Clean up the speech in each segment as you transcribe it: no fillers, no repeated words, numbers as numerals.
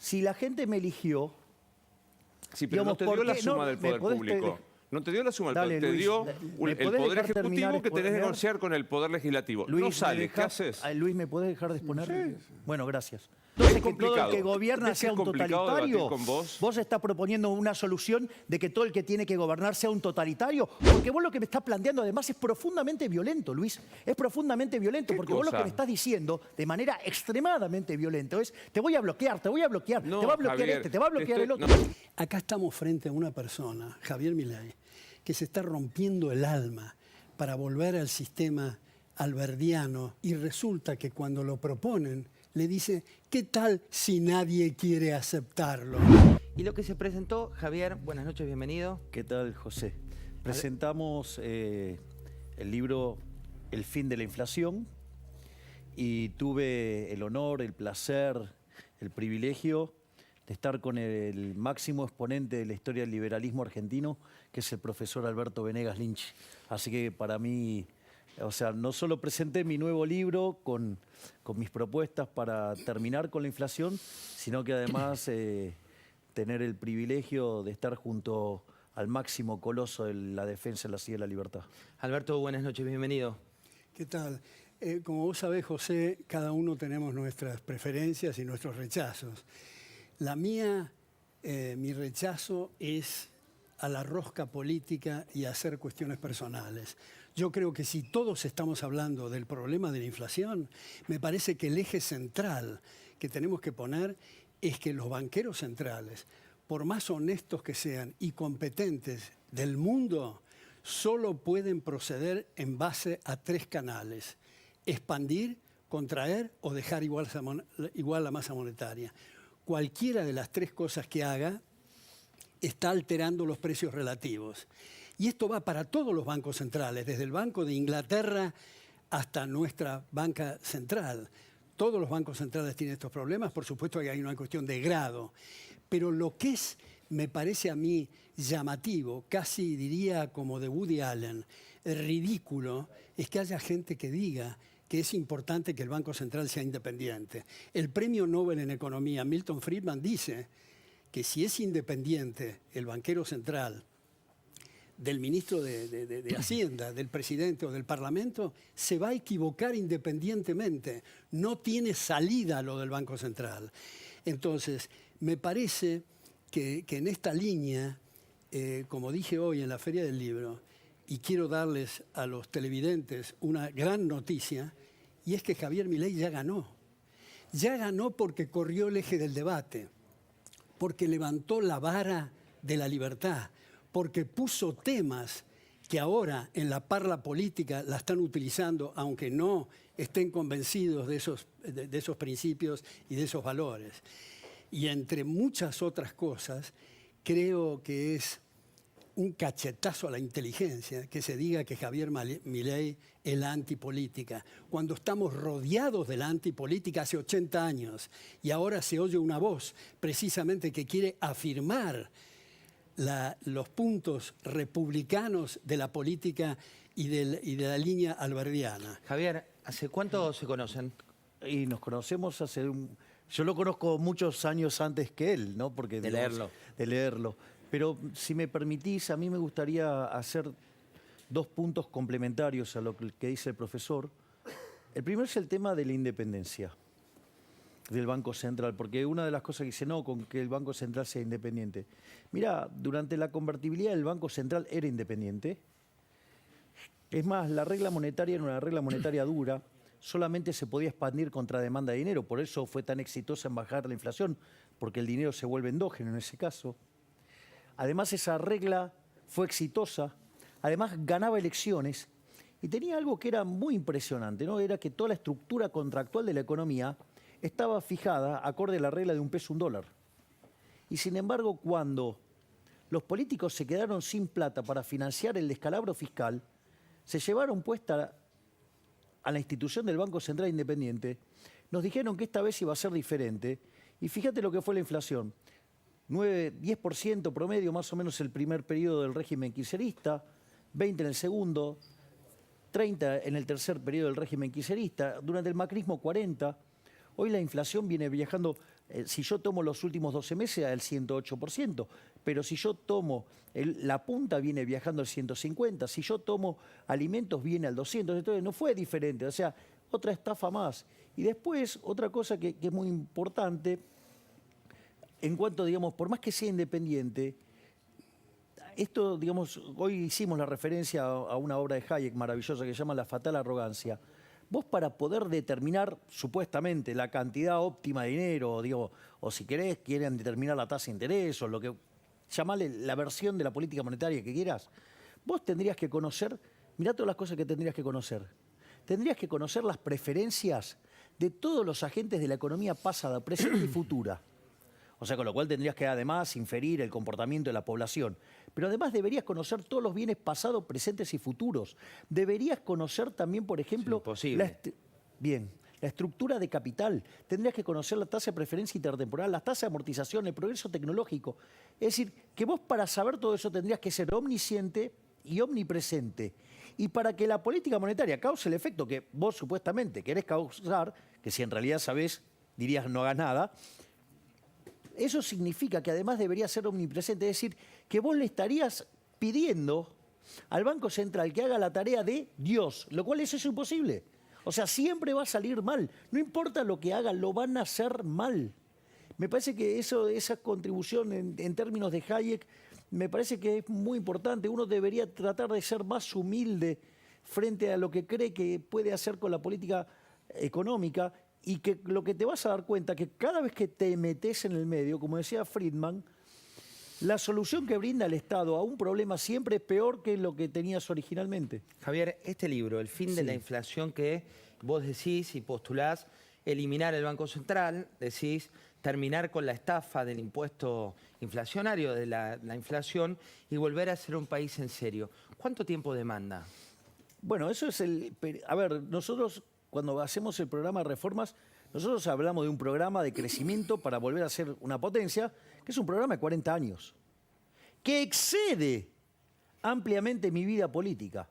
si la gente me eligió... Sí, pero digamos, no te dio la ¿por qué? suma No, del ¿me poder podés público. No te dio la suma del Dale, poder, te Luis, dio ¿me el podés poder dejar terminar ejecutivo que tenés que exponer? negociar con el poder legislativo. Luis, No ¿me sale, ¿qué dejás- haces? Ay, Luis, ¿me podés dejar de exponer? Sí. Bueno, gracias. Es Entonces, que todo complicado. el que gobierna ¿Ves que sea es un complicado totalitario. debatir con vos? Vos estás proponiendo una solución de que todo el que tiene que gobernar sea un totalitario. Porque vos lo que me estás planteando además es profundamente violento, Luis. Es profundamente violento. ¿Qué Porque vos lo cosa? que me estás diciendo de manera extremadamente violenta es: te voy a bloquear, te voy a bloquear, No, te va a bloquear Javier, este, te va a te bloquear el estoy- otro. Acá estamos frente a una persona, Javier Milei, que se está rompiendo el alma para volver al sistema alberdiano y resulta que cuando lo proponen le dice, ¿qué tal si nadie quiere aceptarlo? Y lo que se presentó, Javier, buenas noches, bienvenido. ¿Qué tal, José? Presentamos el libro El fin de la inflación y tuve el honor, el placer, el privilegio de estar con el máximo exponente de la historia del liberalismo argentino, que es el profesor Alberto Venegas Lynch. Así que para mí, o sea, no solo presenté mi nuevo libro con mis propuestas para terminar con la inflación, sino que además tener el privilegio de estar junto al máximo coloso de la defensa de la silla de la libertad. Alberto, buenas noches, bienvenido. ¿Qué tal? Como vos sabés, José, cada uno tenemos nuestras preferencias y nuestros rechazos. La mía, mi rechazo es a la rosca política y a hacer cuestiones personales. Yo creo que si todos estamos hablando del problema de la inflación, me parece que el eje central que tenemos que poner es que los banqueros centrales, por más honestos que sean y competentes del mundo, solo pueden proceder en base a 3 canales: expandir, contraer o dejar igual la masa monetaria. Cualquiera de las 3 cosas que haga está alterando los precios relativos. Y esto va para todos los bancos centrales, desde el Banco de Inglaterra hasta nuestra banca central. Todos los bancos centrales tienen estos problemas, por supuesto que hay una cuestión de grado. Pero lo que es, me parece a mí, llamativo, casi diría como de Woody Allen, ridículo, es que haya gente que diga que es importante que el Banco Central sea independiente. El premio Nobel en Economía, Milton Friedman, dice que si es independiente el banquero central del ministro de Hacienda, del presidente o del Parlamento, se va a equivocar independientemente. No tiene salida lo del Banco Central. Entonces, me parece que en esta línea, como dije hoy en la Feria del Libro, y quiero darles a los televidentes una gran noticia, y es que Javier Milei ya ganó. Ya ganó porque corrió el eje del debate, porque levantó la vara de la libertad, porque puso temas que ahora en la parla política la están utilizando, aunque no estén convencidos de esos principios y de esos valores. Y entre muchas otras cosas, creo que es un cachetazo a la inteligencia que se diga que Javier Milei es la antipolítica, cuando estamos rodeados de la antipolítica hace 80 años y ahora se oye una voz precisamente que quiere afirmar los puntos republicanos de la política y de la línea alberdiana. Javier, ¿hace cuánto se conocen? Y nos conocemos hace yo lo conozco muchos años antes que él, ¿no? Porque, De digamos, leerlo. De leerlo. Pero si me permitís, a mí me gustaría hacer 2 puntos complementarios a lo que dice el profesor. El primero es el tema de la independencia del Banco Central, porque una de las cosas que dice, no, con que el Banco Central sea independiente. Mira, durante la convertibilidad el Banco Central era independiente. Es más, la regla monetaria era una regla monetaria dura, solamente se podía expandir contra demanda de dinero, por eso fue tan exitosa en bajar la inflación, porque el dinero se vuelve endógeno en ese caso. Además, esa regla fue exitosa, además ganaba elecciones y tenía algo que era muy impresionante, ¿no? Era que toda la estructura contractual de la economía estaba fijada acorde a la regla de $1 peso, $1. Y sin embargo, cuando los políticos se quedaron sin plata para financiar el descalabro fiscal, se llevaron puesta a la institución del Banco Central Independiente, nos dijeron que esta vez iba a ser diferente y fíjate lo que fue la inflación. 10% promedio más o menos el primer periodo del régimen kirchnerista, 20 en el segundo, 30 en el tercer periodo del régimen kirchnerista, durante el macrismo 40. Hoy la inflación viene viajando Si yo tomo los últimos 12 meses, al 108%, pero si yo tomo la punta, viene viajando al 150%, si yo tomo alimentos, viene al 200%, entonces no fue diferente, o sea, otra estafa más. Y después, otra cosa que es muy importante, en cuanto, digamos, por más que sea independiente, esto, digamos, hoy hicimos la referencia a una obra de Hayek maravillosa que se llama La fatal arrogancia. Vos para poder determinar supuestamente la cantidad óptima de dinero, digo, o si querés, quieren determinar la tasa de interés o lo que llamale la versión de la política monetaria que quieras, vos tendrías que conocer, mirá todas las cosas que tendrías que conocer. Tendrías que conocer las preferencias de todos los agentes de la economía pasada, presente y futura. O sea, con lo cual tendrías que además inferir el comportamiento de la población. Pero además deberías conocer todos los bienes pasados, presentes y futuros. Deberías conocer también, por ejemplo, la estructura de capital. Tendrías que conocer la tasa de preferencia intertemporal, la tasa de amortización, el progreso tecnológico. Es decir, que vos para saber todo eso tendrías que ser omnisciente y omnipresente. Y para que la política monetaria cause el efecto que vos supuestamente querés causar, que si en realidad sabés, dirías no hagas nada, eso significa que además debería ser omnipresente, es decir, que vos le estarías pidiendo al Banco Central que haga la tarea de Dios, lo cual eso es imposible. O sea, siempre va a salir mal. No importa lo que hagan, lo van a hacer mal. Me parece que esa contribución en términos de Hayek, me parece que es muy importante. Uno debería tratar de ser más humilde frente a lo que cree que puede hacer con la política económica. Y que lo que te vas a dar cuenta que cada vez que te metes en el medio, como decía Friedman, la solución que brinda el Estado a un problema siempre es peor que lo que tenías originalmente. Javier, este libro, El fin de la inflación, que vos decís y postulás eliminar el Banco Central, decís terminar con la estafa del impuesto inflacionario, de la inflación, y volver a ser un país en serio. ¿Cuánto tiempo demanda? Bueno, eso es a ver, nosotros cuando hacemos el programa de reformas, nosotros hablamos de un programa de crecimiento para volver a ser una potencia, que es un programa de 40 años, que excede ampliamente mi vida política.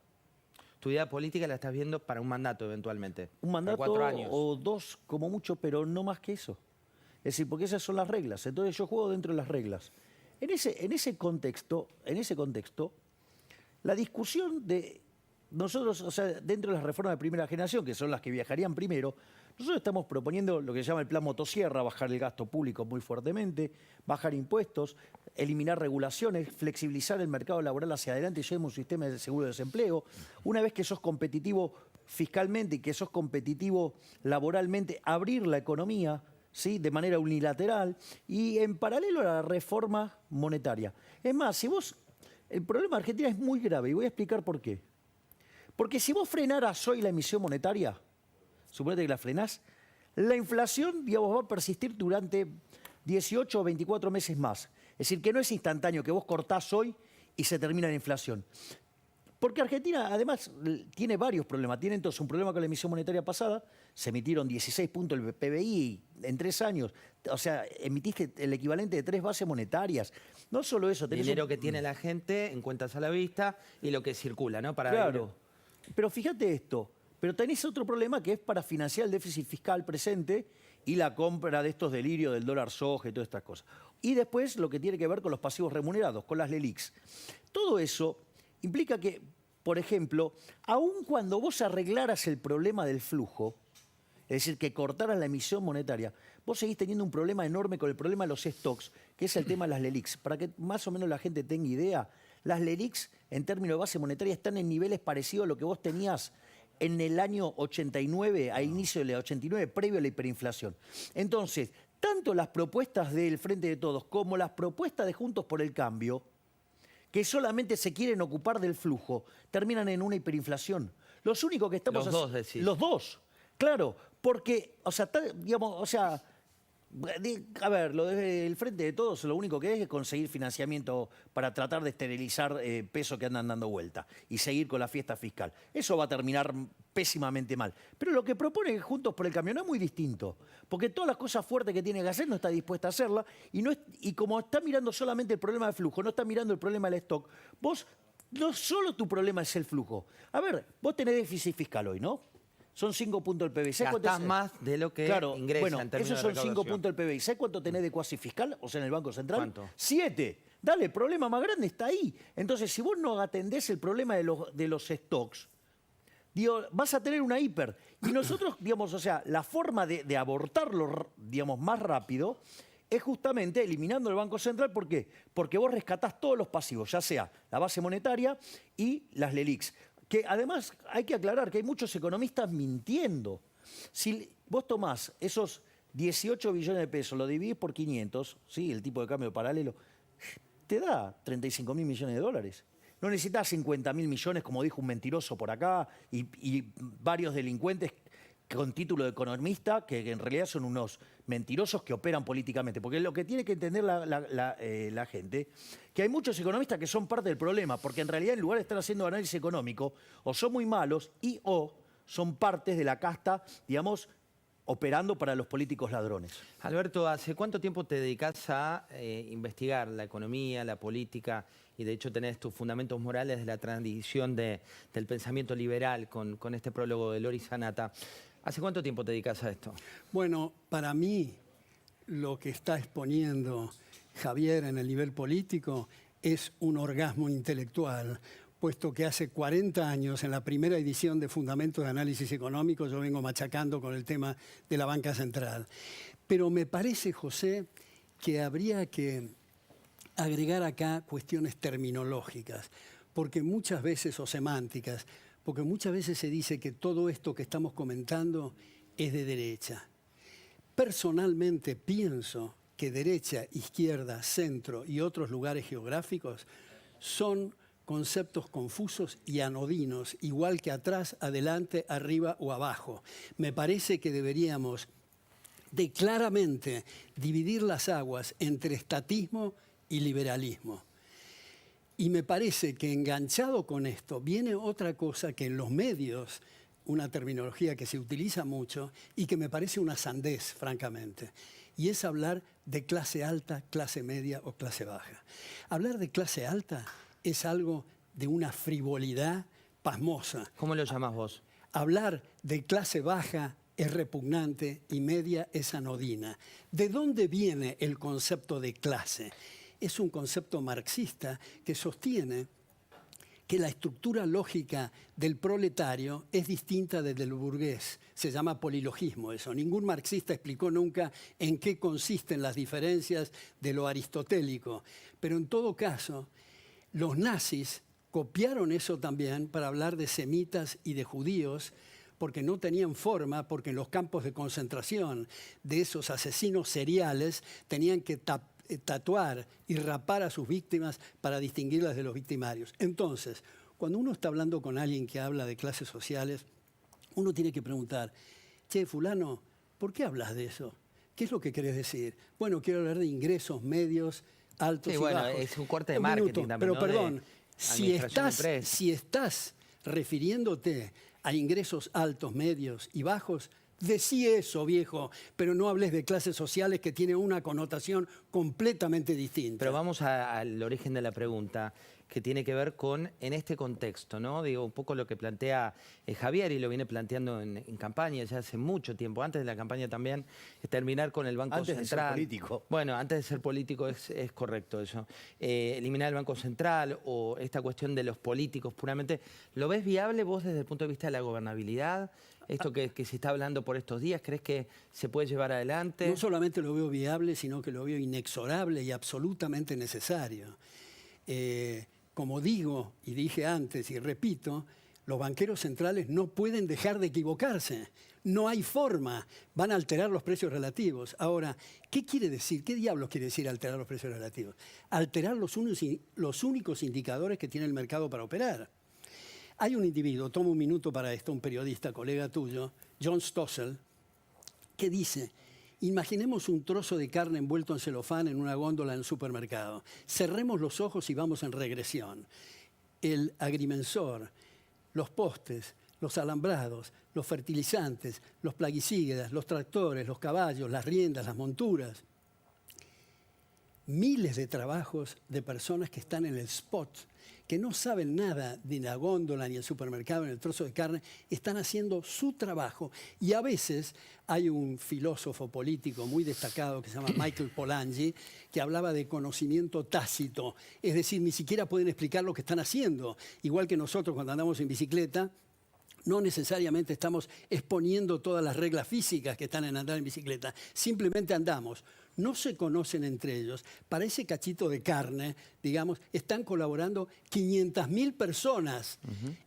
Tu vida política la estás viendo para un mandato eventualmente. Un mandato para 4 años. o 2 como mucho, pero no más que eso. Es decir, porque esas son las reglas. Entonces yo juego dentro de las reglas. En ese contexto, la discusión de nosotros, o sea, dentro de las reformas de primera generación, que son las que viajarían primero, nosotros estamos proponiendo lo que se llama el plan motosierra, bajar el gasto público muy fuertemente, bajar impuestos, eliminar regulaciones, flexibilizar el mercado laboral hacia adelante y llevar un sistema de seguro de desempleo. Una vez que sos competitivo fiscalmente y que sos competitivo laboralmente, abrir la economía, ¿sí?, de manera unilateral y en paralelo a la reforma monetaria. Es más, el problema de Argentina es muy grave y voy a explicar por qué. Porque si vos frenaras hoy la emisión monetaria, suponete que la frenás, la inflación, digamos, va a persistir durante 18 o 24 meses más. Es decir, que no es instantáneo, que vos cortás hoy y se termina la inflación. Porque Argentina, además, tiene varios problemas. Tiene entonces un problema con la emisión monetaria pasada. Se emitieron 16 puntos del PBI en 3 años. O sea, emitiste el equivalente de 3 bases monetarias. No solo eso. Dinero que tiene la gente en cuentas a la vista y lo que circula, ¿no? Claro. Pero fíjate esto. Pero tenés otro problema que es para financiar el déficit fiscal presente y la compra de estos delirios del dólar soja y todas estas cosas. Y después lo que tiene que ver con los pasivos remunerados, con las LELIQs. Todo eso implica que, por ejemplo, aun cuando vos arreglaras el problema del flujo, es decir, que cortaras la emisión monetaria, vos seguís teniendo un problema enorme con el problema de los stocks, que es el tema de las LELIQs. Para que más o menos la gente tenga idea, las LELIQs en términos de base monetaria están en niveles parecidos a lo que vos tenías en el año 89, a inicio del 89, previo a la hiperinflación. Entonces, tanto las propuestas del Frente de Todos como las propuestas de Juntos por el Cambio, que solamente se quieren ocupar del flujo, terminan en una hiperinflación. Los únicos que estamos... Los dos, decís. Los dos, claro, porque, o sea, a ver, lo del Frente de Todos lo único que es conseguir financiamiento para tratar de esterilizar pesos que andan dando vuelta y seguir con la fiesta fiscal. Eso va a terminar pésimamente mal. Pero lo que propone Juntos por el Cambio no es muy distinto, porque todas las cosas fuertes que tiene que hacer no está dispuesta a hacerla y como está mirando solamente el problema del flujo, no está mirando el problema del stock, vos no solo tu problema es el flujo. A ver, vos tenés déficit fiscal hoy, ¿no? Son 5 puntos del PBI. ¿Sabés cuánto Gastás es? más de lo que ingresa Bueno, en términos esos son de 5 recaudación. puntos del PBI. ¿Sabes cuánto tenés de cuasi fiscal? O sea, en el Banco Central. ¿Cuánto? 7. Dale, el problema más grande está ahí. Entonces, si vos no atendés el problema de los stocks, digo, vas a tener una hiper. Y nosotros, digamos, o sea, la forma de abortarlo, digamos, más rápido es justamente eliminando el Banco Central. ¿Por qué? Porque vos rescatás todos los pasivos, ya sea la base monetaria y las LELIQs. Que además hay que aclarar que hay muchos economistas mintiendo. Si vos tomás esos 18 billones de pesos, lo dividís por 500, ¿sí? El tipo de cambio paralelo, te da 35.000 millones de dólares. No necesitas 50.000 millones, como dijo un mentiroso por acá, y varios delincuentes con título de economista, que en realidad son unos mentirosos que operan políticamente. Porque lo que tiene que entender la gente, que hay muchos economistas que son parte del problema, porque en realidad en lugar de estar haciendo análisis económico, o son muy malos o son partes de la casta, digamos, operando para los políticos ladrones. Alberto, ¿hace cuánto tiempo te dedicas a investigar la economía, la política, y de hecho tenés tus fundamentos morales de la tradición del pensamiento liberal con este prólogo de Lori Sanata? ¿Hace cuánto tiempo te dedicas a esto? Bueno, para mí lo que está exponiendo Javier en el nivel político es un orgasmo intelectual, puesto que hace 40 años, en la primera edición de Fundamentos de Análisis Económico, yo vengo machacando con el tema de la banca central. Pero me parece, José, que habría que agregar acá cuestiones terminológicas, porque muchas veces, o semánticas, porque muchas veces se dice que todo esto que estamos comentando es de derecha. Personalmente pienso que derecha, izquierda, centro y otros lugares geográficos son conceptos confusos y anodinos, igual que atrás, adelante, arriba o abajo. Me parece que deberíamos de claramente dividir las aguas entre estatismo y liberalismo. Y me parece que enganchado con esto viene otra cosa que en los medios, una terminología que se utiliza mucho y que me parece una sandez, francamente, y es hablar de clase alta, clase media o clase baja. Hablar de clase alta es algo de una frivolidad pasmosa. ¿Cómo lo llamás vos? Hablar de clase baja es repugnante y media es anodina. ¿De dónde viene el concepto de clase? Es un concepto marxista que sostiene que la estructura lógica del proletario es distinta desde el burgués. Se llama polilogismo eso. Ningún marxista explicó nunca en qué consisten las diferencias de lo aristotélico. Pero en todo caso, los nazis copiaron eso también para hablar de semitas y de judíos, porque no tenían forma, porque en los campos de concentración de esos asesinos seriales tenían que tatuar y rapar a sus víctimas para distinguirlas de los victimarios. Entonces, cuando uno está hablando con alguien que habla de clases sociales, uno tiene que preguntar, che, fulano, ¿por qué hablas de eso? ¿Qué es lo que querés decir? Bueno, quiero hablar de ingresos medios, altos Sí, y bueno, bajos. es un corte de Un marketing minuto, también, pero ¿no? perdón, De si administración de empresas. si estás refiriéndote a ingresos altos, medios y bajos, decí eso, viejo, pero no hables de clases sociales que tiene una connotación completamente distinta. Pero vamos al origen de la pregunta, que tiene que ver con, en este contexto, ¿no? Digo, un poco lo que plantea Javier, y lo viene planteando en campaña ya hace mucho tiempo, antes de la campaña también, es terminar con el Banco Antes de ser Central. político. Bueno, antes de ser político es correcto eso. Eliminar el Banco Central o esta cuestión de los políticos puramente, ¿lo ves viable vos desde el punto de vista de la gobernabilidad? Esto que se está hablando por estos días, ¿crees que se puede llevar adelante? No solamente lo veo viable, sino que lo veo inexorable y absolutamente necesario. Como digo y dije antes y repito, los banqueros centrales no pueden dejar de equivocarse. No hay forma. Van a alterar los precios relativos. Ahora, ¿qué quiere decir? ¿Qué diablos quiere decir alterar los precios relativos? Alterar los únicos indicadores que tiene el mercado para operar. Hay un individuo, tomo un minuto para esto, un periodista, colega tuyo, John Stossel, que dice, imaginemos un trozo de carne envuelto en celofán en una góndola en el supermercado. Cerremos los ojos y vamos en regresión. El agrimensor, los postes, los alambrados, los fertilizantes, los plaguicidas, los tractores, los caballos, las riendas, las monturas. miles de trabajos de personas que están en el spot, que no saben nada de la góndola, ni el supermercado, ni el trozo de carne, están haciendo su trabajo. Y a veces hay un filósofo político muy destacado que se llama Michael Polanyi, que hablaba de conocimiento tácito. Es decir, ni siquiera pueden explicar lo que están haciendo. Igual que nosotros cuando andamos en bicicleta, no necesariamente estamos exponiendo todas las reglas físicas que están en andar en bicicleta. Simplemente andamos. No se conocen entre ellos. Para ese cachito de carne, digamos, están colaborando 500.000 personas.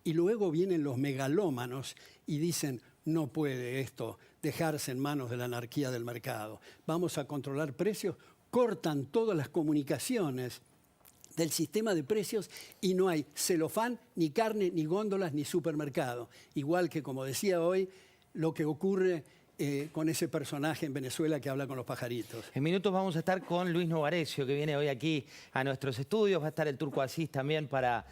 Y luego vienen los megalómanos y dicen, no puede esto dejarse en manos de la anarquía del mercado. Vamos a controlar precios. Cortan todas las comunicaciones del sistema de precios y no hay celofán, ni carne, ni góndolas, ni supermercado. Igual que, como decía hoy, lo que ocurre con ese personaje en Venezuela que habla con los pajaritos. En minutos vamos a estar con Luis Novarecio, que viene hoy aquí a nuestros estudios. Va a estar el Turco Asís también para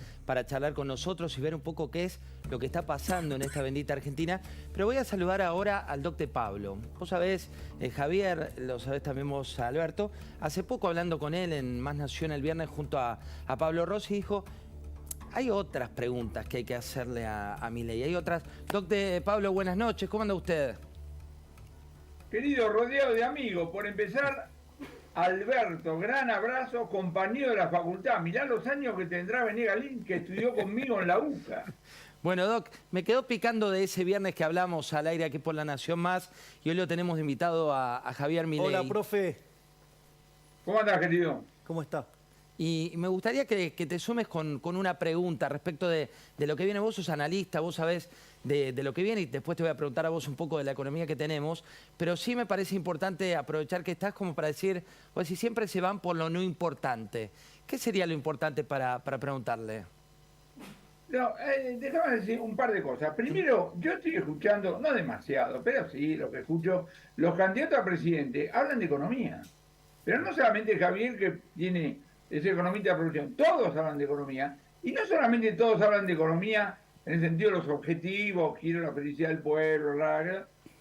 charlar con nosotros y ver un poco qué es lo que está pasando en esta bendita Argentina. Pero voy a saludar ahora al doctor Pablo. Vos sabés, Javier, lo sabés también vos, Alberto. Hace poco hablando con él en Más Nación el viernes junto a Pablo Rossi, dijo... Hay otras preguntas que hay que hacerle a Milei. Hay otras. Doctor Pablo, buenas noches. ¿Cómo anda usted? Querido, rodeado de amigos, por empezar, Alberto, gran abrazo, compañero de la facultad. Mirá los años que tendrá Benegalín, que estudió conmigo en la UCA. Bueno, Doc, me quedó picando de ese viernes que hablamos al aire aquí por La Nación Más, y hoy lo tenemos de invitado a Javier Milei. Hola, profe. ¿Cómo andás, querido? ¿Cómo está? Y me gustaría que te sumes con una pregunta respecto de lo que viene. Vos sos analista, vos sabés de lo que viene y después te voy a preguntar a vos un poco de la economía que tenemos. Pero sí me parece importante aprovechar que estás como para decir, o si siempre se van por lo no importante. ¿Qué sería lo importante para preguntarle? No, déjame decir un par de cosas. Primero, yo estoy escuchando, no demasiado, pero sí, lo que escucho, los candidatos a presidente hablan de economía. Pero no solamente Javier, que es economista de producción, todos hablan de economía. Y no solamente todos hablan de economía en el sentido de los objetivos, quiero la felicidad del pueblo,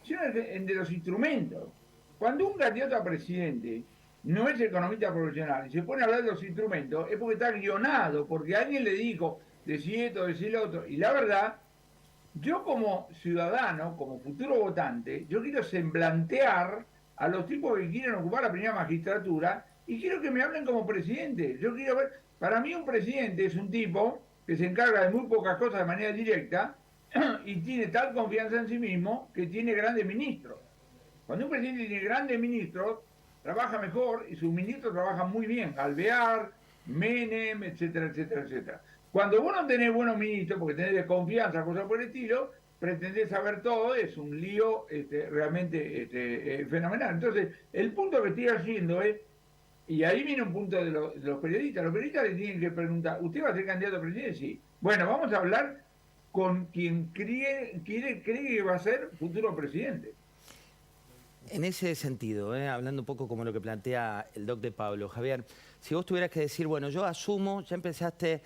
sino de los instrumentos. Cuando un candidato a presidente no es economista profesional y se pone a hablar de los instrumentos, es porque está guionado, porque alguien le dijo, decir esto, decir lo otro. Y la verdad, yo como ciudadano, como futuro votante, yo quiero semblantear a los tipos que quieren ocupar la primera magistratura y quiero que me hablen como presidente. Yo quiero ver, para mí un presidente es un tipo que se encarga de muy pocas cosas de manera directa y tiene tal confianza en sí mismo que tiene grandes ministros. Cuando un presidente tiene grandes ministros, trabaja mejor y sus ministros trabajan muy bien. Alvear, Menem, etcétera, etcétera, etcétera. Cuando vos no tenés buenos ministros, porque tenés desconfianza, cosas por el estilo, pretendés saber todo, es un lío realmente fenomenal. Entonces, el punto que estoy haciendo es, y ahí viene un punto de los periodistas. Los periodistas le tienen que preguntar, ¿usted va a ser candidato a presidente? Sí. Bueno, vamos a hablar con quien cree que va a ser futuro presidente. En ese sentido, hablando un poco como lo que plantea el doctor Pablo, Javier, si vos tuvieras que decir, bueno, yo asumo, ya empezaste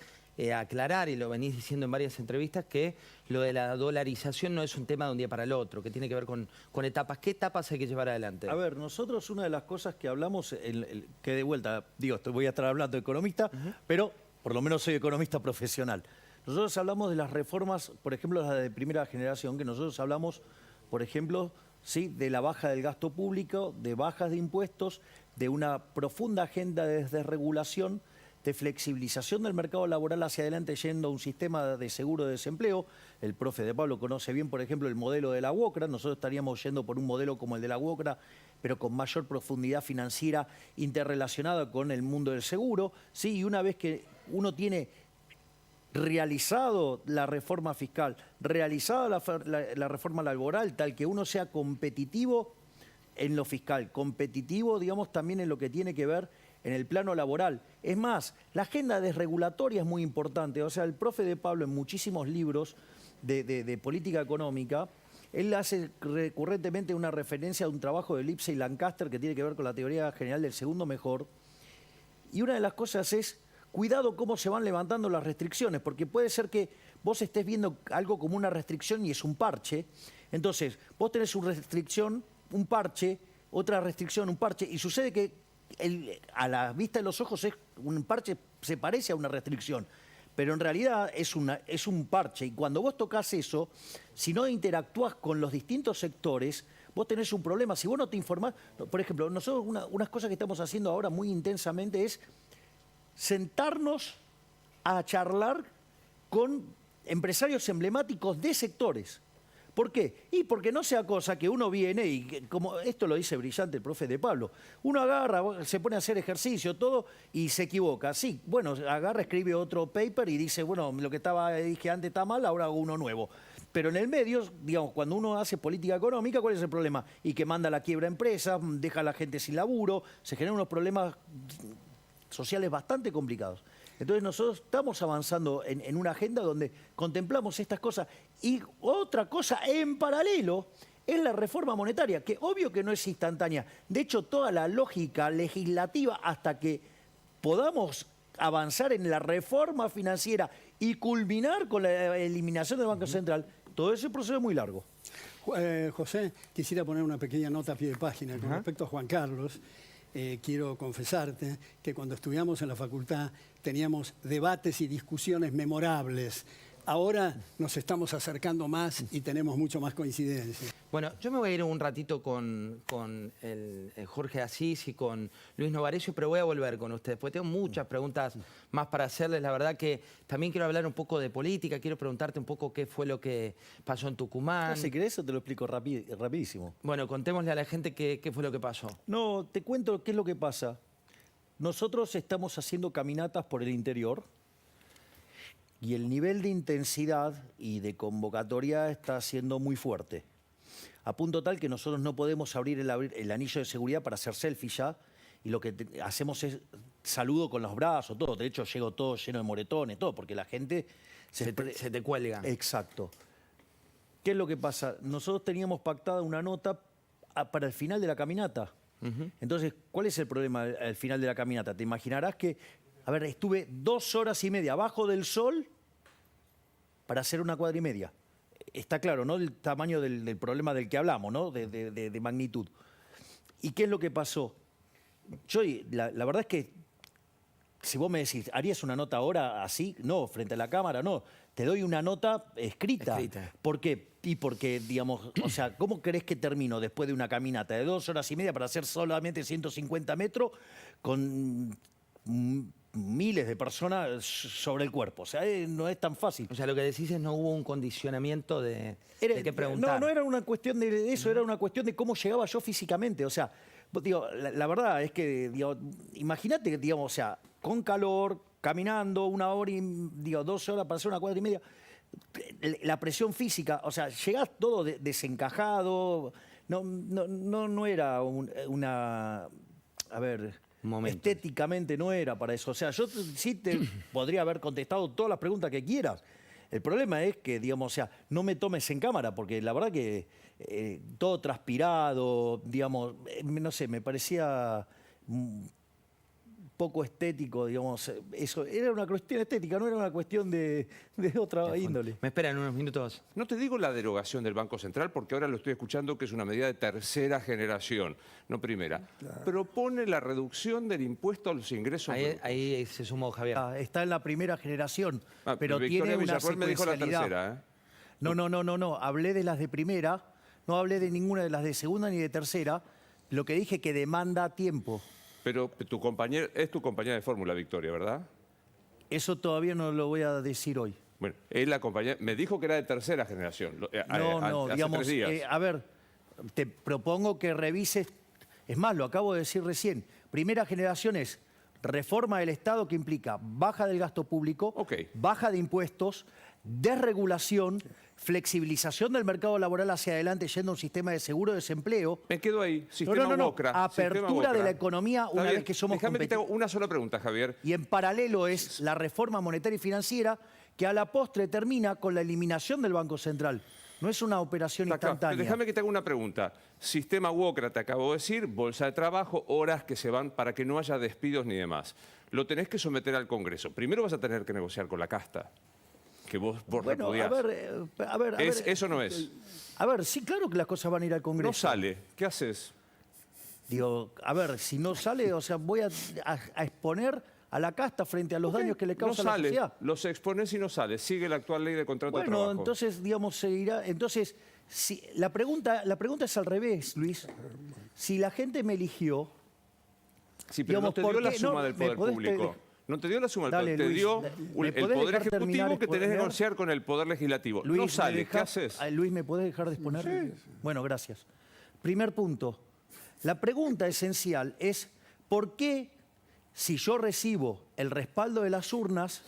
a aclarar, y lo venís diciendo en varias entrevistas, que lo de la dolarización no es un tema de un día para el otro, que tiene que ver con etapas. ¿Qué etapas hay que llevar adelante? A ver, nosotros una de las cosas que hablamos, que de vuelta, digo, voy a estar hablando de economista, pero por lo menos soy economista profesional. Nosotros hablamos de las reformas, por ejemplo, las de primera generación, que nosotros hablamos, por ejemplo, sí, de la baja del gasto público, de bajas de impuestos, de una profunda agenda de desregulación, de flexibilización del mercado laboral hacia adelante yendo a un sistema de seguro de desempleo. El profe de Pablo conoce bien, por ejemplo, el modelo de la UOCRA. Nosotros estaríamos yendo por un modelo como el de la UOCRA, pero con mayor profundidad financiera interrelacionada con el mundo del seguro. Sí, y una vez que uno tiene realizado la reforma fiscal, realizada la reforma laboral, tal que uno sea competitivo en lo fiscal, competitivo, digamos, también en lo que tiene que ver en el plano laboral. Es más, la agenda desregulatoria es muy importante. O sea, el profe de Pablo en muchísimos libros de política económica, él hace recurrentemente una referencia a un trabajo de Lipsey y Lancaster que tiene que ver con la teoría general del segundo mejor. Y una de las cosas es, cuidado cómo se van levantando las restricciones, porque puede ser que vos estés viendo algo como una restricción y es un parche. Entonces, vos tenés una restricción, un parche, otra restricción, un parche, y sucede que a la vista de los ojos es un parche, se parece a una restricción, pero en realidad es un parche. Y cuando vos tocas eso, si no interactúas con los distintos sectores, vos tenés un problema. Si vos no te informás, por ejemplo, nosotros unas cosas que estamos haciendo ahora muy intensamente es sentarnos a charlar con empresarios emblemáticos de sectores. ¿Por qué? Y porque no sea cosa que uno viene y, como esto lo dice brillante el profe de Pablo, uno agarra, se pone a hacer ejercicio, todo, y se equivoca. Sí, bueno, agarra, escribe otro paper y dice, bueno, lo que dije antes está mal, ahora hago uno nuevo. Pero en el medio, digamos, cuando uno hace política económica, ¿cuál es el problema? Y que manda a la quiebra a empresas, deja a la gente sin laburo, se generan unos problemas sociales bastante complicados. Entonces nosotros estamos avanzando en una agenda donde contemplamos estas cosas. Y otra cosa en paralelo es la reforma monetaria, que obvio que no es instantánea. De hecho, toda la lógica legislativa hasta que podamos avanzar en la reforma financiera y culminar con la eliminación del Banco Central, todo ese proceso es muy largo. José, quisiera poner una pequeña nota a pie de página con respecto a Juan Carlos. Quiero confesarte que cuando estudiamos en la facultad teníamos debates y discusiones memorables. Ahora nos estamos acercando más y tenemos mucho más coincidencia. Bueno, yo me voy a ir un ratito con el Jorge Asís y con Luis Novarecio, pero voy a volver con ustedes, porque tengo muchas preguntas más para hacerles. La verdad que también quiero hablar un poco de política, quiero preguntarte un poco qué fue lo que pasó en Tucumán. Si querés, eso te lo explico rapidísimo. Bueno, contémosle a la gente qué fue lo que pasó. No, te cuento qué es lo que pasa. Nosotros estamos haciendo caminatas por el interior y el nivel de intensidad y de convocatoria está siendo muy fuerte. A punto tal que nosotros no podemos abrir el anillo de seguridad para hacer selfie ya, y lo que hacemos es saludo con los brazos, todo. De hecho, llego todo lleno de moretones, todo, porque la gente Se te cuelga. Exacto. ¿Qué es lo que pasa? Nosotros teníamos pactada una nota para el final de la caminata. Entonces, ¿cuál es el problema al final de la caminata? Te imaginarás que, a ver, estuve 2 horas y media abajo del sol para hacer una cuadra y media. Está claro, ¿no? El tamaño del problema del que hablamos, ¿no? De magnitud. ¿Y qué es lo que pasó? Yo, la verdad es que, si vos me decís, ¿harías una nota ahora así? No, frente a la cámara, no. Te doy una nota escrita. ¿Por qué? Y porque, digamos, o sea, ¿cómo crees que termino después de una caminata de 2 horas y media para hacer solamente 150 metros con miles de personas sobre el cuerpo? O sea, no es tan fácil. O sea, lo que decís es no hubo un condicionamiento de qué preguntar. No era una cuestión de eso, era una cuestión de cómo llegaba yo físicamente. O sea, digo, la verdad es que, digo, imagínate que, digamos, o sea, con calor, caminando 1 hora y, digo, 2 horas para hacer una cuadra y media, la presión física, o sea, llegás todo desencajado, no era una, a ver, estéticamente no era para eso. O sea, yo sí te podría haber contestado todas las preguntas que quieras. El problema es que, digamos, o sea, no me tomes en cámara, porque la verdad que todo transpirado, digamos, no sé, me parecía poco estético, digamos. Eso era una cuestión estética, no era una cuestión de otra índole. Me esperan unos minutos. No te digo la derogación del Banco Central, porque ahora lo estoy escuchando que es una medida de tercera generación, no primera. Claro. Propone la reducción del impuesto a los ingresos brutos. Ahí se sumó Javier. Está en la primera generación, pero Victoria tiene una Villarroel me dijo la secuencialidad. tercera, No. Hablé de las de primera, no hablé de ninguna de las de segunda ni de tercera. Lo que dije que demanda tiempo. Pero es tu compañera de fórmula, Victoria, ¿verdad? Eso todavía no lo voy a decir hoy. Bueno, es la compañera. Me dijo que era de tercera generación. No, digamos, hace 3 días. A ver, te propongo que revises. Es más, lo acabo de decir recién. Primera generación es reforma del Estado que implica baja del gasto público, baja de impuestos, desregulación, flexibilización del mercado laboral hacia adelante yendo a un sistema de seguro de desempleo. Me quedo ahí. Sistema WOCRA. Apertura de la economía una vez que somos competitivos. Déjame que te hago una sola pregunta, Javier. Y en paralelo es la reforma monetaria y financiera que a la postre termina con la eliminación del Banco Central. No es una operación instantánea. Déjame que te haga una pregunta. Sistema WOCRA, te acabo de decir, bolsa de trabajo, horas que se van para que no haya despidos ni demás. Lo tenés que someter al Congreso. Primero vas a tener que negociar con la casta, que vos repudiás. A ver. ¿Eso no es? A ver, sí, claro que las cosas van a ir al Congreso. No sale. ¿Qué haces? Digo, a ver, si no sale, o sea, voy a exponer a la casta frente a los daños que le causa no a la sale, sociedad. los expones y no sale. Sigue la actual ley de contrato de Bueno, trabajo. entonces, digamos, seguirá. Entonces, si, la pregunta es al revés, Luis. Si la gente me eligió, Sí, pero digamos, no te ¿por dio la qué? suma No, del ¿me poder podés público. No te dio la suma del Dale, poder, te Luis, dio ¿me el podés poder dejar terminar ejecutivo que tenés que exponer? negociar con el poder legislativo. Luis, no ¿me sale, ¿qué dejás- haces? Luis, ¿me podés dejar de exponer? Bueno, gracias. Primer punto. La pregunta esencial es, ¿por qué si yo recibo el respaldo de las urnas,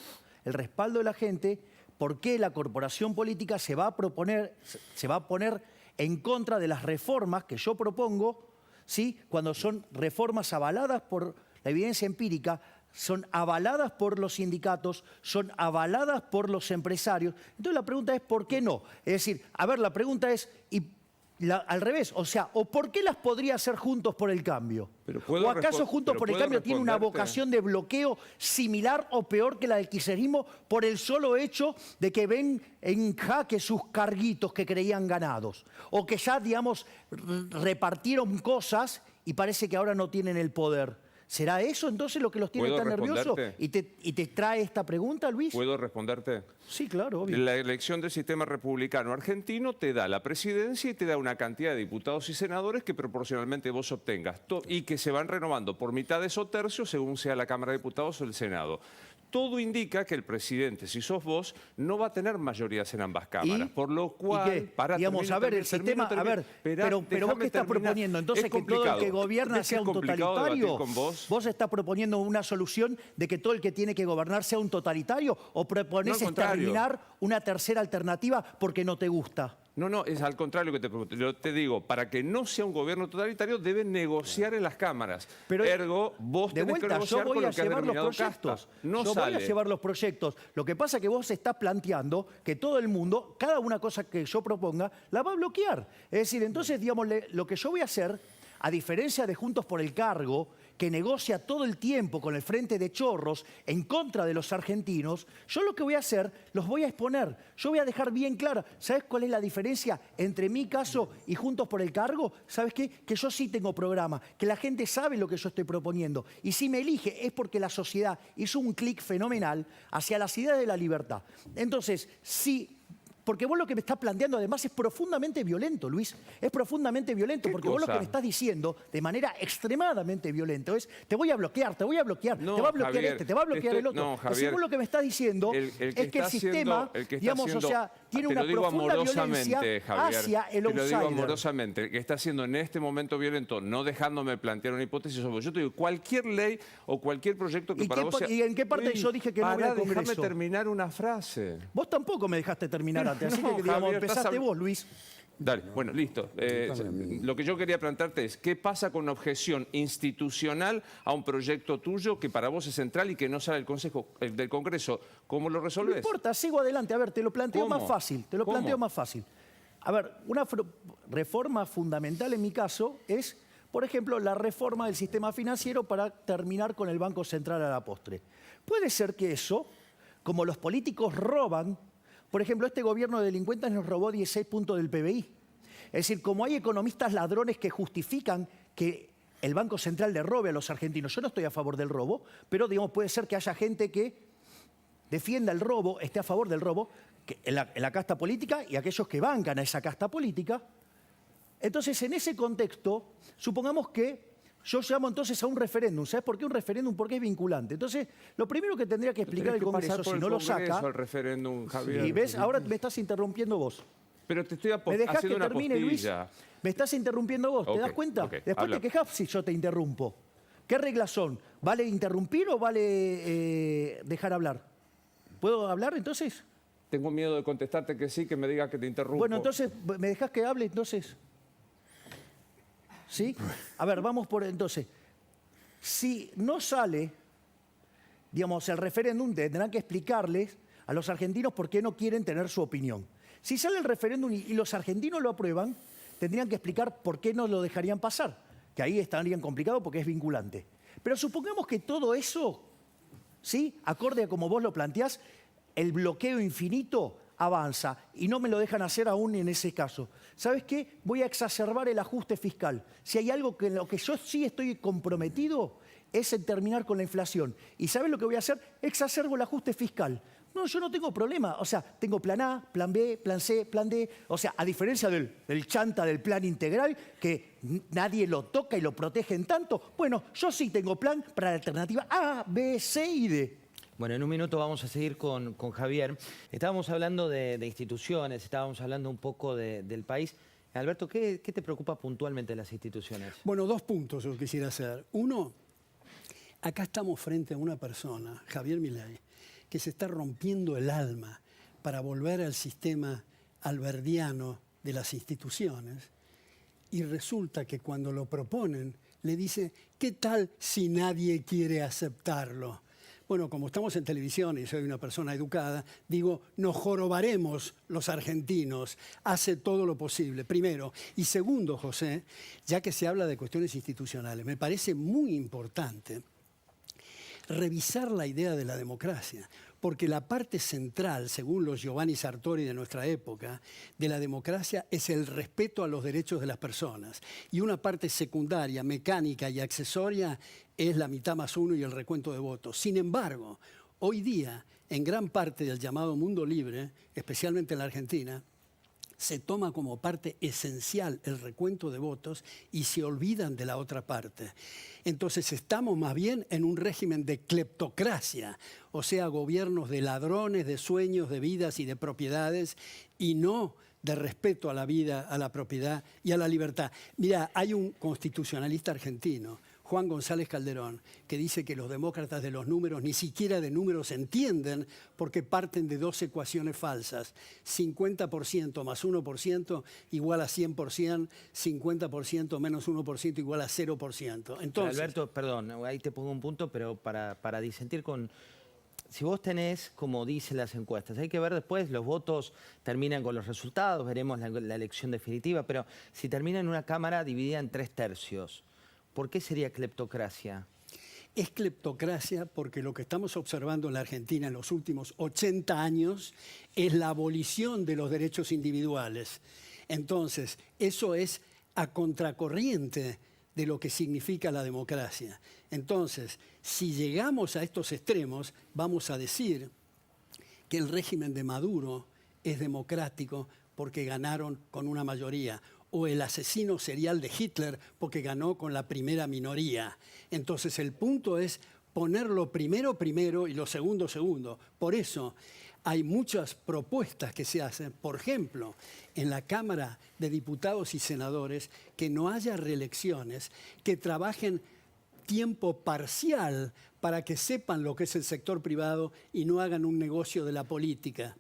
el respaldo de la gente, por qué la corporación política se va a poner en contra de las reformas que yo propongo, ¿sí? Cuando son reformas avaladas por la evidencia empírica, son avaladas por los sindicatos, son avaladas por los empresarios? Entonces la pregunta es, ¿por qué no? Es decir, a ver, la pregunta es, al revés, o sea, ¿o por qué las podría hacer Juntos por el Cambio? Pero ¿puedo ¿O acaso Juntos pero por el puedo Cambio tiene una responderte? vocación de bloqueo similar o peor que la del kirchnerismo por el solo hecho de que ven en jaque sus carguitos que creían ganados? O que ya, digamos, repartieron cosas y parece que ahora no tienen el poder. ¿Será eso entonces lo que los tiene ¿Puedo tan nerviosos? responderte? ¿Y te trae esta pregunta, Luis? ¿Puedo responderte? Sí, claro, obvio. La elección del sistema republicano argentino te da la presidencia y te da una cantidad de diputados y senadores que proporcionalmente vos obtengas y que se van renovando por mitades o tercios según sea la Cámara de Diputados o el Senado. Todo indica que el presidente, si sos vos, no va a tener mayorías en ambas cámaras. Por lo cual, qué? para Digamos, termino, a ver, termino, el sistema, termino, a ver, Esperá, pero vos déjame qué estás terminar. proponiendo, entonces Es que todo el que complicado. gobierna ¿Ves que sea es un complicado debatir totalitario. con vos? ¿Vos estás proponiendo una solución de que todo el que tiene que gobernar sea un totalitario o No, proponés al contrario. exterminar una tercera alternativa porque no te gusta? No, es al contrario que te pregunto. Yo te digo, para que no sea un gobierno totalitario, deben negociar en las cámaras. Pero, Ergo, vos de tenés que vuelta, yo negociar voy con a lo que has llevar los denominado proyectos. casta. No yo sale. voy a llevar los proyectos. Lo que pasa es que vos estás planteando que todo el mundo, cada una cosa que yo proponga, la va a bloquear. Es decir, entonces, digamos, lo que yo voy a hacer, a diferencia de Juntos por el Cargo, que negocia todo el tiempo con el Frente de Chorros en contra de los argentinos, yo lo que voy a hacer, los voy a exponer. Yo voy a dejar bien clara, ¿sabes cuál es la diferencia entre mi caso y Juntos por el Cargo? ¿Sabes qué? Que yo sí tengo programa, que la gente sabe lo que yo estoy proponiendo. Y si me elige es porque la sociedad hizo un clic fenomenal hacia las ideas de la libertad. Entonces, sí. Porque vos lo que me estás planteando además es profundamente violento, Luis. Es profundamente violento, porque vos lo cosa? que me estás diciendo de manera extremadamente violenta es te voy a bloquear, te voy a bloquear, No, te va a bloquear Javier, este, te va a bloquear el otro. no, Es decir, Javier, vos lo que me estás diciendo el es que que el está sistema, haciendo- el que está digamos, haciendo- o sea, tiene te lo una digo profunda amorosamente, violencia Javier, hacia el te lo digo outsider. amorosamente, el que está haciendo en este momento violento, no dejándome plantear una hipótesis sobre. Yo te digo, cualquier ley o cualquier proyecto que ¿Y para qué vos sea... y en qué parte yo dije que no voy al Pará, déjame Congreso? terminar una frase. Vos tampoco me dejaste terminar antes, así No, que digamos, Javier, estás empezaste habl- vos, Luis. Dale, bueno, listo. Lo que yo quería plantearte es, ¿qué pasa con una objeción institucional a un proyecto tuyo que para vos es central y que no sale del Congreso? ¿Cómo lo No resolvés? importa, sigo adelante. A ver, te lo planteo ¿Cómo? más fácil. Te lo ¿Cómo? planteo más fácil. A ver, una reforma fundamental en mi caso es, por ejemplo, la reforma del sistema financiero para terminar con el Banco Central a la postre. Puede ser que eso, como los políticos roban, por ejemplo, este gobierno de delincuentes nos robó 16 puntos del PBI. Es decir, como hay economistas ladrones que justifican que el Banco Central le robe a los argentinos, yo no estoy a favor del robo, pero digamos, puede ser que haya gente que defienda el robo, esté a favor del robo, en la casta política y aquellos que bancan a esa casta política. Entonces, en ese contexto, supongamos que yo llamo entonces a un referéndum. ¿Sabes por qué un referéndum? Porque es vinculante. Entonces, lo primero que tendría que explicar el Congreso, si no lo saca... el referéndum, Javier. Y ves, ahora me estás interrumpiendo vos. Pero te estoy ¿Me dejás que haciendo una termine, Luis? postilla. Me estás interrumpiendo vos, ¿te Ok, das cuenta? ok, Después habla. te quejas si yo te interrumpo. ¿Qué reglas son? ¿Vale interrumpir o vale dejar hablar? ¿Puedo hablar entonces? Tengo miedo de contestarte que sí, que me diga que te interrumpo. Bueno, entonces, ¿me dejás que hable entonces? ¿Sí? A ver, vamos por entonces. Si no sale, digamos, el referéndum, tendrán que explicarles a los argentinos por qué no quieren tener su opinión. Si sale el referéndum y los argentinos lo aprueban, tendrían que explicar por qué no lo dejarían pasar, que ahí estarían complicados porque es vinculante. Pero supongamos que todo eso, ¿sí? Acorde a como vos lo planteás, el bloqueo infinito avanza y no me lo dejan hacer aún en ese caso. ¿Sabes qué? Voy a exacerbar el ajuste fiscal. Si hay algo en lo que yo sí estoy comprometido es en terminar con la inflación. ¿Y sabes lo que voy a hacer? Exacerbo el ajuste fiscal. No, yo no tengo problema. O sea, tengo plan A, plan B, plan C, plan D. O sea, a diferencia del chanta del plan integral, que nadie lo toca y lo protegen tanto, bueno, yo sí tengo plan para la alternativa A, B, C y D. Bueno, en un minuto vamos a seguir con Javier. Estábamos hablando de instituciones, estábamos hablando un poco del país. Alberto, ¿qué te preocupa puntualmente de las instituciones? Bueno, 2 puntos yo quisiera hacer. Uno, acá estamos frente a una persona, Javier Milei, que se está rompiendo el alma para volver al sistema alberdiano de las instituciones. Y resulta que cuando lo proponen, le dice, ¿qué tal si nadie quiere aceptarlo? Bueno, como estamos en televisión y soy una persona educada, digo, nos jorobaremos los argentinos, hace todo lo posible, primero. Y segundo, José, ya que se habla de cuestiones institucionales, me parece muy importante revisar la idea de la democracia, porque la parte central, según los Giovanni Sartori de nuestra época, de la democracia es el respeto a los derechos de las personas. Y una parte secundaria, mecánica y accesoria es la mitad más uno y el recuento de votos. Sin embargo, hoy día, en gran parte del llamado mundo libre, especialmente en la Argentina, se toma como parte esencial el recuento de votos y se olvidan de la otra parte. Entonces estamos más bien en un régimen de cleptocracia, o sea, gobiernos de ladrones, de sueños, de vidas y de propiedades, y no de respeto a la vida, a la propiedad y a la libertad. Mira, hay un constitucionalista argentino, Juan González Calderón, que dice que los demócratas de los números ni siquiera de números entienden porque parten de 2 ecuaciones falsas. 50% más 1% igual a 100%, 50% menos 1% igual a 0%. Entonces, Alberto, perdón, ahí te pongo un punto, pero para disentir con... Si vos tenés, como dicen las encuestas, hay que ver después, los votos terminan con los resultados, veremos la elección definitiva, pero si termina en una Cámara dividida en 3 tercios, ¿por qué sería cleptocracia? es cleptocracia porque lo que estamos observando en la Argentina en los últimos 80 años es la abolición de los derechos individuales. Entonces, eso es a contracorriente de lo que significa la democracia. Entonces, si llegamos a estos extremos, vamos a decir que el régimen de Maduro es democrático porque ganaron con una mayoría, o el asesino serial de Hitler porque ganó con la primera minoría. Entonces el punto es ponerlo primero primero y lo segundo segundo. Por eso hay muchas propuestas que se hacen, por ejemplo, en la Cámara de Diputados y Senadores, que no haya reelecciones, que trabajen tiempo parcial para que sepan lo que es el sector privado y no hagan un negocio de la política.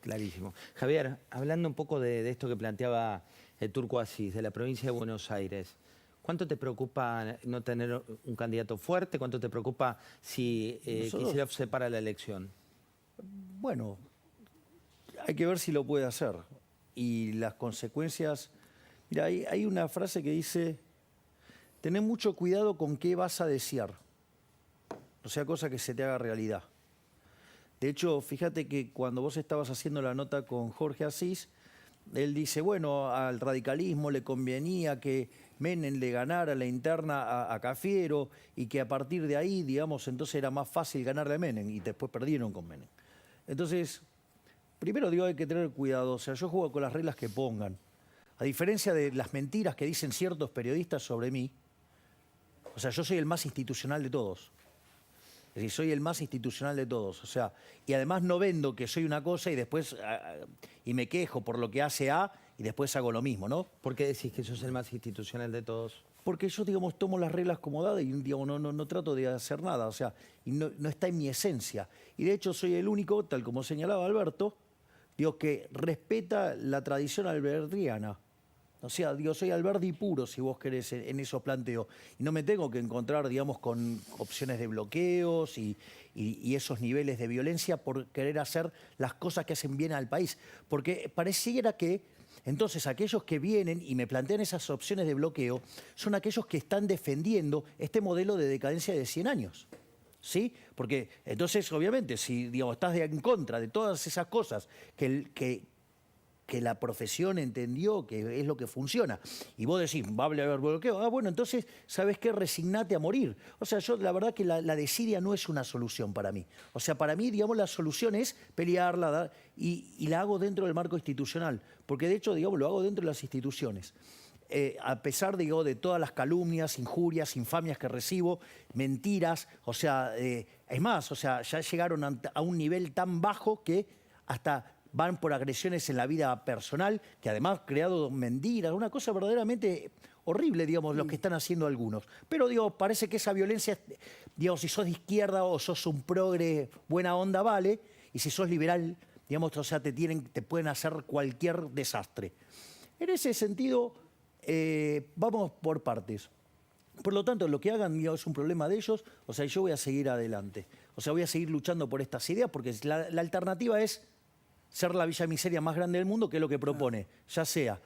Clarísimo. Javier, hablando un poco de esto que planteaba el Turco Asís, de la provincia de Buenos Aires, ¿cuánto te preocupa no tener un candidato fuerte? ¿Cuánto te preocupa si Kicillof se para la elección? Bueno, hay que ver si lo puede hacer. Y las consecuencias... Mira, hay una frase que dice, tené mucho cuidado con qué vas a desear. O sea, cosa que se te haga realidad. De hecho, fíjate que cuando vos estabas haciendo la nota con Jorge Asís, él dice, bueno, al radicalismo le convenía que Menem le ganara la interna a Cafiero y que a partir de ahí, digamos, entonces era más fácil ganarle a Menem y después perdieron con Menem. Entonces, primero digo, hay que tener cuidado. O sea, yo juego con las reglas que pongan. A diferencia de las mentiras que dicen ciertos periodistas sobre mí, o sea, yo soy el más institucional de todos. Es decir, soy el más institucional de todos. O sea, y además no vendo que soy una cosa y después y me quejo por lo que hace A y después hago lo mismo, ¿no? ¿Por qué decís que sos el más institucional de todos? Porque yo, digamos, tomo las reglas como dadas y digamos, no trato de hacer nada. O sea, y no está en mi esencia. Y de hecho soy el único, tal como señalaba Alberto, digo, que respeta la tradición alberdiana. O sea, digo, soy Alberdi puro, si vos querés, en esos planteos. Y no me tengo que encontrar, digamos, con opciones de bloqueos y esos niveles de violencia por querer hacer las cosas que hacen bien al país. Porque pareciera que, entonces, aquellos que vienen y me plantean esas opciones de bloqueo son aquellos que están defendiendo este modelo de decadencia de 100 años. ¿sí? Porque entonces, obviamente, si digamos, estás en contra de todas esas cosas que la profesión entendió que es lo que funciona, y vos decís, va a haber bloqueo, bueno, entonces, ¿sabes qué? Resignate a morir. O sea, yo la verdad que la desidia no es una solución para mí. O sea, para mí, digamos, la solución es pelearla y la hago dentro del marco institucional, porque de hecho, digamos, lo hago dentro de las instituciones. A pesar, digo, de todas las calumnias, injurias, infamias que recibo, mentiras, o sea, es más, o sea, ya llegaron a un nivel tan bajo que hasta van por agresiones en la vida personal, que además creado mentiras, una cosa verdaderamente horrible, digamos, lo que están haciendo algunos. Pero, digo, parece que esa violencia, digamos, si sos de izquierda o sos un progre buena onda, vale, y si sos liberal, digamos, o sea, te pueden hacer cualquier desastre. En ese sentido, vamos por partes. Por lo tanto, lo que hagan, digamos, es un problema de ellos, o sea, yo voy a seguir adelante. O sea, voy a seguir luchando por estas ideas, porque la alternativa es ser la villa miseria más grande del mundo, que es lo que propone, ya sea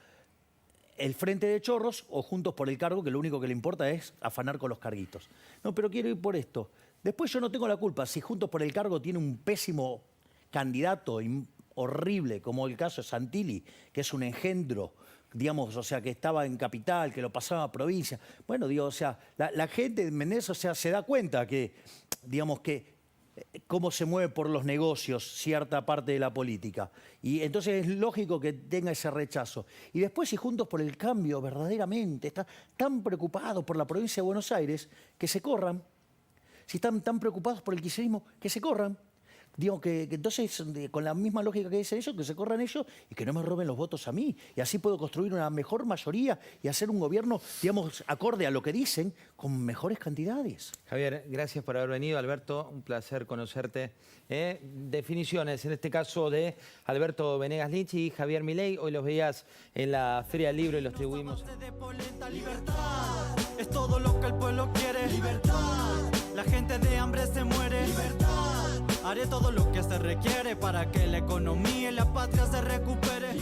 el Frente de Chorros o Juntos por el Cargo, que lo único que le importa es afanar con los carguitos. No, pero quiero ir por esto. Después yo no tengo la culpa si Juntos por el Cargo tiene un pésimo candidato horrible, como el caso de Santilli, que es un engendro, digamos, o sea, que estaba en capital, que lo pasaba a provincia. Bueno, digo, o sea, la gente de Menezes, o sea, se da cuenta que, digamos, que cómo se mueve por los negocios cierta parte de la política. Y entonces es lógico que tenga ese rechazo. Y después, si Juntos por el Cambio verdaderamente está tan preocupado por la provincia de Buenos Aires, que se corran. Si están tan preocupados por el kirchnerismo, que se corran. Digo que entonces, con la misma lógica que dicen ellos, que se corran ellos y que no me roben los votos a mí. Y así puedo construir una mejor mayoría y hacer un gobierno, digamos, acorde a lo que dicen, con mejores cantidades. Javier, gracias por haber venido. Alberto, un placer conocerte. Definiciones, en este caso de Alberto Venegas Lynch y Javier Milei. Hoy los veías en la Feria del Libro y los distribuimos. Libertad es todo lo que el pueblo quiere. Libertad, la gente de hambre se muere. Libertad, haré todo lo que se requiere para que la economía y la patria se recupere.